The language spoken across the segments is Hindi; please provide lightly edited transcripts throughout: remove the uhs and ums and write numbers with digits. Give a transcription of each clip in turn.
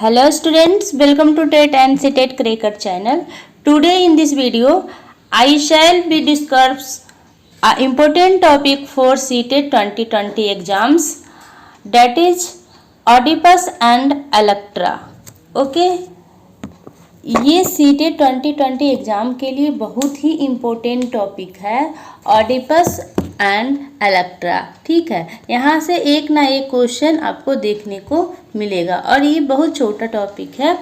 Hello students, welcome to TET and CTET Cracker channel. Today in this video, I shall be discuss a important topic for CTET 2020 exams, that is Oedipus and Electra. Okay, ये सीटेट 2020 एग्ज़ाम के लिए बहुत ही इम्पोर्टेंट टॉपिक है, ऑडिपस एंड इलेक्ट्रा। ठीक है, यहाँ से एक ना एक क्वेश्चन आपको देखने को मिलेगा और ये बहुत छोटा टॉपिक है,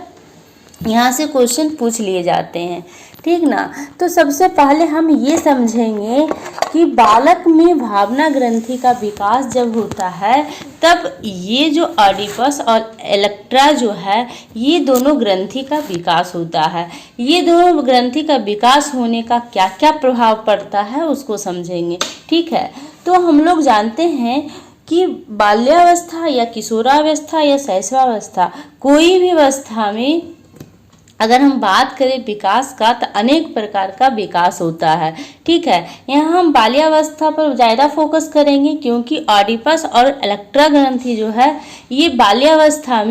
यहाँ से क्वेश्चन पूछ लिए जाते हैं। ठीक ना। तो सबसे पहले हम ये समझेंगे कि बालक में भावना ग्रंथि का विकास जब होता है तब ये जो ऑडिपस और इलेक्ट्रा जो है ये दोनों ग्रंथि का विकास होता है। ये दोनों ग्रंथि का विकास होने का क्या क्या प्रभाव पड़ता है उसको समझेंगे। ठीक है, तो हम लोग जानते हैं कि बाल्यावस्था या किशोरावस्था या शैशवावस्था, कोई भी अवस्था में अगर हम बात करें विकास का तो अनेक प्रकार का विकास होता है। ठीक है, यहाँ हम बाल्यावस्था पर ज़्यादा फोकस करेंगे क्योंकि ऑडिपस और इलेक्ट्रा ग्रंथि जो है ये बाल्यावस्था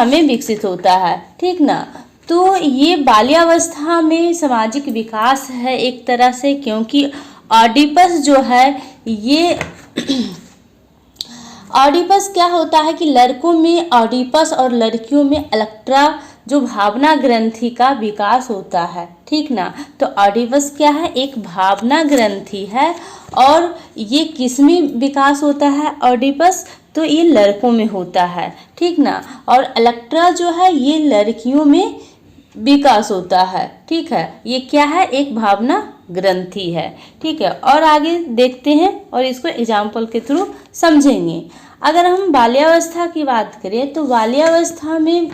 में विकसित होता है। ठीक ना। तो ये बाल्यावस्था में सामाजिक विकास है एक तरह से, क्योंकि ऑडिपस जो है ये ऑडिपस क्या होता है कि लड़कों में ऑडिपस और लड़कियों में इलेक्ट्रा जो भावना ग्रंथि का विकास होता है। ठीक ना। तो ऑडिपस क्या है, एक भावना ग्रंथि है और ये किसमें विकास होता है ऑडिपस, तो ये लड़कों में होता है। ठीक ना। और इलेक्ट्रा जो है ये लड़कियों में विकास होता है। ठीक है, ये क्या है, एक भावना ग्रंथि है। ठीक है, और आगे देखते हैं और इसको एग्जाम्पल के थ्रू समझेंगे। अगर हम बाल्यावस्था की बात करें तो बाल्यावस्था में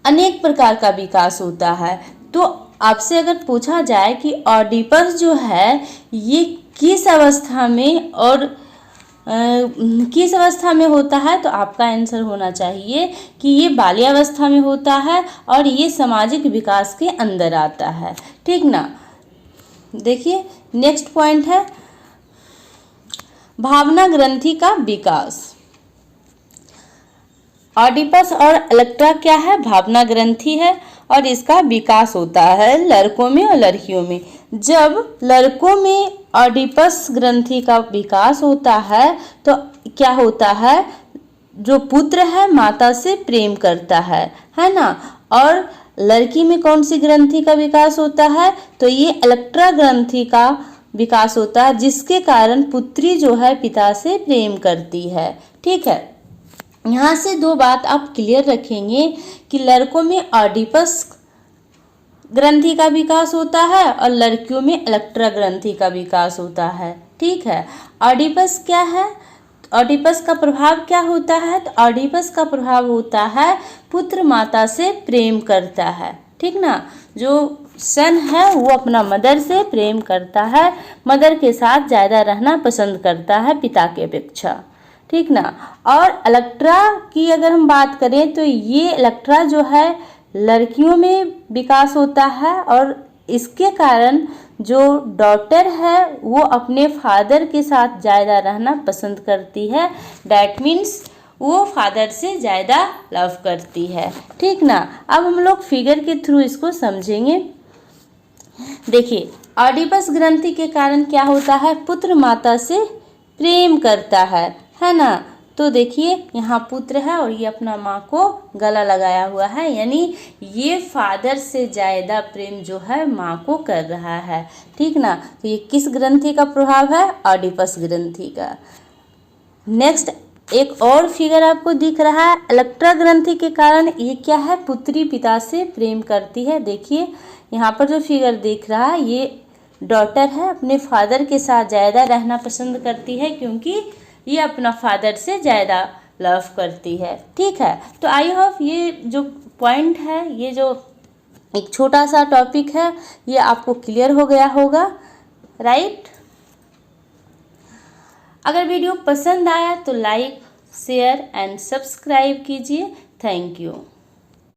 अनेक प्रकार का विकास होता है। तो आपसे अगर पूछा जाए कि ऑडिपस जो है ये किस अवस्था में और किस अवस्था में होता है, तो आपका आंसर होना चाहिए कि ये बाल्यावस्था में होता है और ये सामाजिक विकास के अंदर आता है। ठीक ना। देखिए नेक्स्ट पॉइंट है भावना ग्रंथि का विकास। ऑडिपस और इलेक्ट्रा क्या है, भावना ग्रंथि है और इसका विकास होता है लड़कों में और लड़कियों में। जब लड़कों में ऑडिपस ग्रंथि का विकास होता है तो क्या होता है, जो पुत्र है माता से प्रेम करता है ना। और लड़की में कौन सी ग्रंथि का विकास होता है, तो ये इलेक्ट्रा ग्रंथि का विकास होता है, जिसके कारण पुत्री जो है पिता से प्रेम करती है। ठीक है, यहाँ से दो बात आप क्लियर रखेंगे कि लड़कों में ऑडिपस ग्रंथि का विकास होता है और लड़कियों में इलेक्ट्रा ग्रंथि का विकास होता है। ठीक है, ऑडिपस क्या है, ऑडिपस का प्रभाव क्या होता है, तो ऑडिपस का प्रभाव होता है पुत्र माता से प्रेम करता है। ठीक ना। जो सन है वो अपना मदर से प्रेम करता है, मदर के साथ ज़्यादा रहना पसंद करता है पिता के अपेक्षा। ठीक ना। और इलेक्ट्रा की अगर हम बात करें तो ये इलेक्ट्रा जो है लड़कियों में विकास होता है और इसके कारण जो डॉटर है वो अपने फादर के साथ ज़्यादा रहना पसंद करती है। डैट मीन्स वो फादर से ज़्यादा लव करती है। ठीक ना। अब हम लोग फिगर के थ्रू इसको समझेंगे। देखिए ऑडिपस ग्रंथि के कारण क्या होता है, पुत्र माता से प्रेम करता है ना। तो देखिए यहाँ पुत्र है और ये अपना माँ को गला लगाया हुआ है, यानी ये फादर से ज़्यादा प्रेम जो है माँ को कर रहा है। ठीक ना। तो ये किस ग्रंथि का प्रभाव है, ऑडिपस ग्रंथि का। नेक्स्ट एक और फिगर आपको दिख रहा है, इलेक्ट्रा ग्रंथि के कारण ये क्या है, पुत्री पिता से प्रेम करती है। देखिए यहाँ पर जो फिगर दिख रहा है ये डॉटर है, अपने फादर के साथ ज़्यादा रहना पसंद करती है क्योंकि ये अपना फादर से ज़्यादा लव करती है। ठीक है, तो आई होप ये जो पॉइंट है, ये जो एक छोटा सा टॉपिक है, ये आपको क्लियर हो गया होगा, राइट। अगर वीडियो पसंद आया तो लाइक शेयर एंड सब्सक्राइब कीजिए। Thank you.